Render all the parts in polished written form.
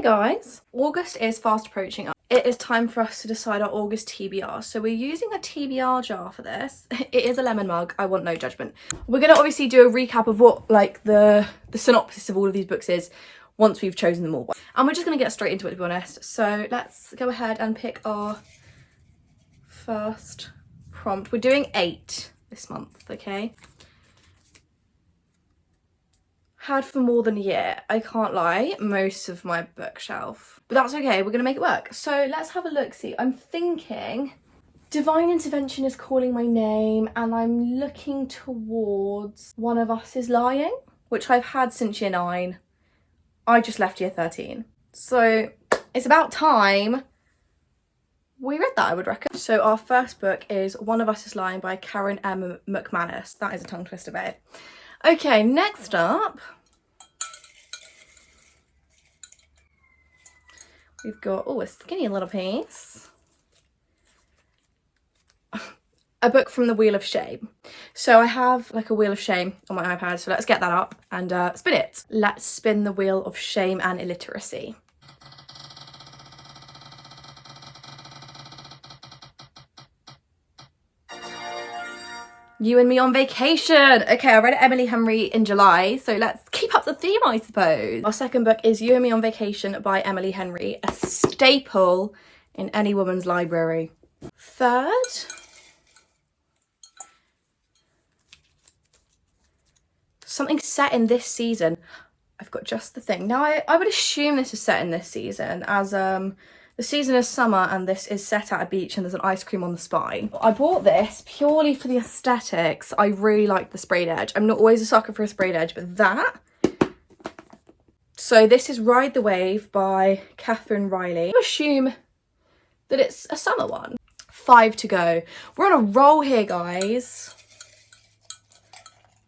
Hey guys, August is fast approaching. It is time for us to decide our August TBR. So we're using a TBR jar for this. It is a lemon mug, I want no judgment. We're gonna obviously do a recap of what like the synopsis of all of these books is once we've chosen them all. And we're just gonna get straight into it, to be honest. So let's go ahead and pick our first prompt. We're doing 8 this month, okay? Had for more than a year, I can't lie, most of my bookshelf, but that's okay, we're gonna make it work. So let's have a look. See, I'm thinking divine intervention is calling my name, and I'm looking towards One of Us is Lying, which I've had since year 9. I just left year 13, so it's about time we read that, I would reckon. So our first book is One of Us is Lying by Karen M. McManus. That is a tongue twister, babe. Okay, next up, we've got, oh, a skinny little piece. A book from the Wheel of Shame. So I have like a Wheel of Shame on my iPad, so let's get that up and spin it. Let's spin the Wheel of Shame and Illiteracy. You and Me on Vacation. Okay, I read Emily Henry in July, so let's keep up the theme, I suppose. Our second book is You and Me on Vacation by Emily Henry, a staple in any woman's library. Third, something set in this season. I've got just the thing. Now, I would assume this is set in this season, as the season is summer and this is set at a beach and there's an ice cream on the spine. I bought this purely for the aesthetics. I really like the sprayed edge. I'm not always a sucker for a sprayed edge, but that. So this is Ride the Wave by Catherine Riley. I assume that it's a summer one. 5 to go. We're on a roll here, guys.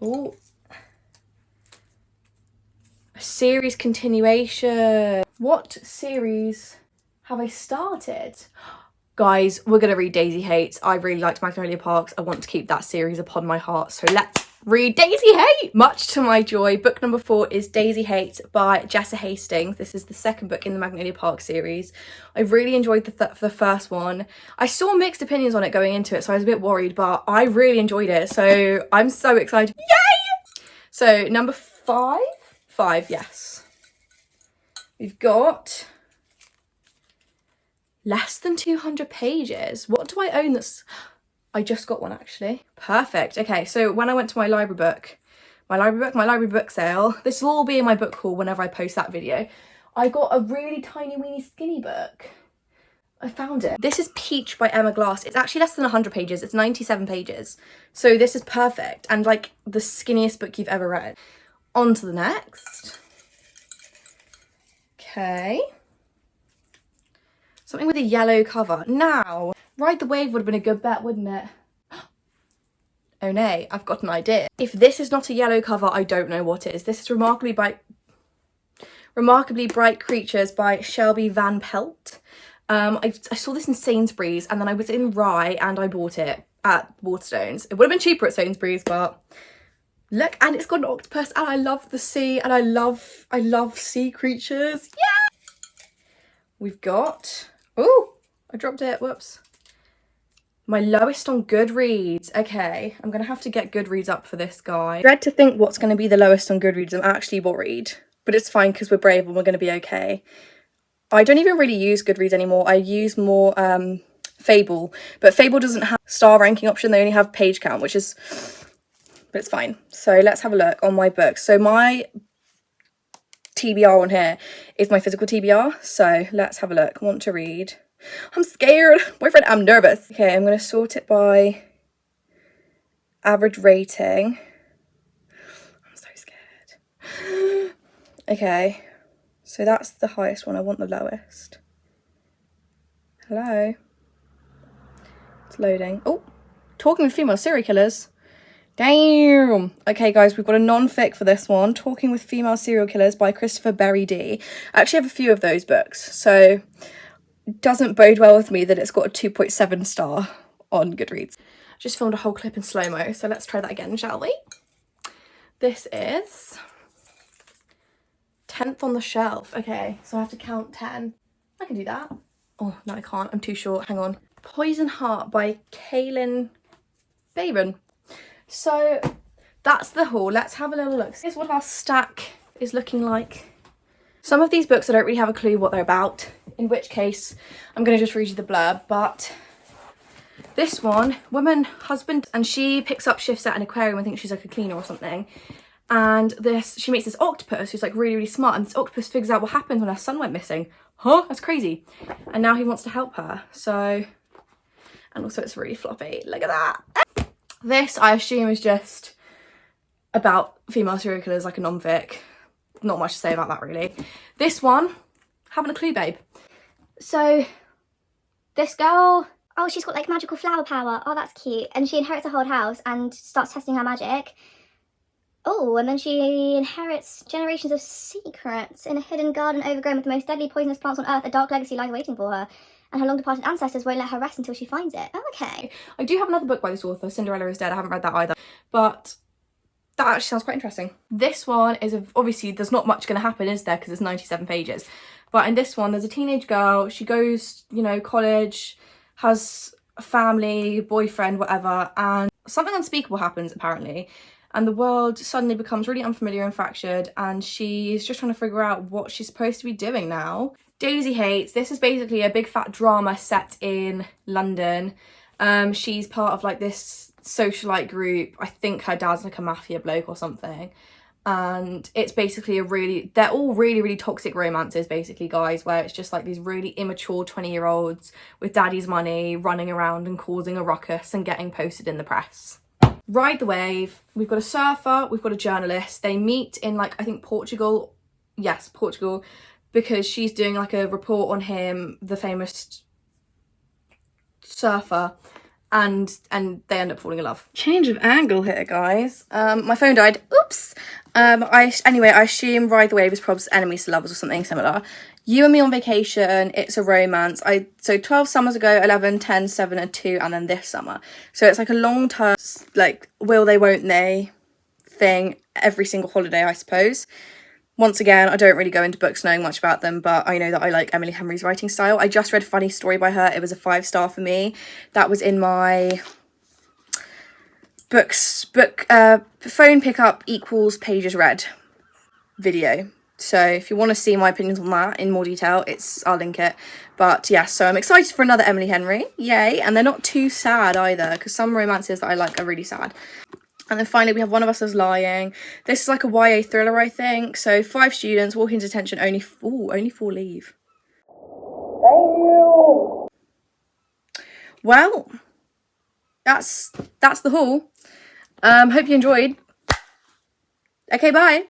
Oh. A series continuation. What series have I started? Guys, we're gonna read Daisy Hates. I really liked Magnolia Parks. I want to keep that series upon my heart, so let's read Daisy Hate. Much to my joy, book number 4 is Daisy Hate by Jessa Hastings. This is the second book in the Magnolia Park series. I really enjoyed the first one. I saw mixed opinions on it going into it, so I was a bit worried, but I really enjoyed it, so I'm so excited. Yay! So number 5, yes. We've got less than 200 pages. What do I own that's... I just got one, actually. Perfect. Okay, so when I went to my library book sale, this will all be in my book haul whenever I post that video, I got a really tiny weeny skinny book. I found it. This is Peach by Emma Glass. It's actually less than 100 pages. It's 97 pages. So this is perfect and like the skinniest book you've ever read. On to the next. Okay. Something with a yellow cover. Now, Ride the Wave would have been a good bet, wouldn't it? Oh nay, I've got an idea. If this is not a yellow cover, I don't know what is. This is Remarkably Bright Creatures by Shelby Van Pelt. I saw this in Sainsbury's and then I was in Rye and I bought it at Waterstones. It would have been cheaper at Sainsbury's, but look, and it's got an octopus and I love the sea and I love sea creatures. Yeah! We've got... Oh, I dropped it. Whoops. My lowest on Goodreads. Okay, I'm going to have to get Goodreads up for this guy. I dread to think what's going to be the lowest on Goodreads. I'm actually worried, but it's fine because we're brave and we're going to be okay. I don't even really use Goodreads anymore. I use more Fable, but Fable doesn't have star ranking option. They only have page count, which is... but it's fine. So let's have a look on my books. So my TBR on here is my physical TBR. So let's have a look. Want to read. I'm scared. Boyfriend, I'm nervous. Okay, I'm going to sort it by average rating. I'm so scared. Okay, so that's the highest one. I want the lowest. Hello. It's loading. Oh, Talking with Female Serial Killers. Damn. Okay, guys, we've got a non-fic for this one. Talking with Female Serial Killers by Christopher Berry D. I actually have a few of those books, so it doesn't bode well with me that it's got a 2.7 star on Goodreads. Just filmed a whole clip in slow-mo, so let's try that again, shall we? This is 10th on the shelf. Okay, so I have to count 10. I can do that. Oh, no, I can't. I'm too short. Hang on. Poison Heart by Kaylin Baron. So that's the haul. Let's have a little look. Here's what our stack is looking like. Some of these books I don't really have a clue what they're about, in which case I'm going to just read you the blurb. But this one, woman, husband, and she picks up shifts at an aquarium. I think she's like a cleaner or something. And she meets this octopus who's like really, really smart. And this octopus figures out what happened when her son went missing. Huh? That's crazy. And now he wants to help her. So, and also it's really floppy. Look at that. This, I assume, is just about female serial killers, like a non-fic. Not much to say about that, really. This one, having a clue, babe. So, this girl, oh, she's got like magical flower power. Oh, that's cute. And she inherits a whole house and starts testing her magic. Oh, and then she inherits generations of secrets in a hidden garden overgrown with the most deadly poisonous plants on earth. A dark legacy lies waiting for her, and her long-departed ancestors won't let her rest until she finds it. Oh, okay. I do have another book by this author, Cinderella is Dead. I haven't read that either, but that actually sounds quite interesting. This one is, obviously, there's not much going to happen, is there? Because it's 97 pages. But in this one, there's a teenage girl. She goes, you know, college, has a family, boyfriend, whatever, and something unspeakable happens, apparently. And the world suddenly becomes really unfamiliar and fractured, and she's just trying to figure out what she's supposed to be doing now. Daisy Hates. This is basically a big fat drama set in London. She's part of like this socialite group. I think her dad's like a mafia bloke or something. And it's basically they're all really, really toxic romances, basically, guys, where it's just like these really immature 20-year-olds with daddy's money running around and causing a ruckus and getting posted in the press. Ride the wave. We've got a surfer, we've got a journalist. They meet in like, I think Portugal. Yes, Portugal, because she's doing like a report on him, the famous surfer, and they end up falling in love. Change of angle here, guys. My phone died. Oops. Anyway, I assume Ride the Wave is probably enemies to lovers or something similar. You and Me on Vacation, it's a romance. So 12 summers ago, 11, 10, 7 and 2, and then this summer. So it's like a long term, like, will they, won't they thing every single holiday, I suppose. Once again, I don't really go into books knowing much about them, but I know that I like Emily Henry's writing style. I just read Funny Story by her. It was a 5-star for me. That was in my phone pickup equals pages read video. So if you want to see my opinions on that in more detail, I'll link it. But yeah, so I'm excited for another Emily Henry. Yay. And they're not too sad either, because some romances that I like are really sad. And then finally, we have One of Us is Lying. This is like a YA thriller, I think. So 5 students walk into detention, only 4 leave. Damn. Well, that's the haul. Hope you enjoyed. Okay, bye.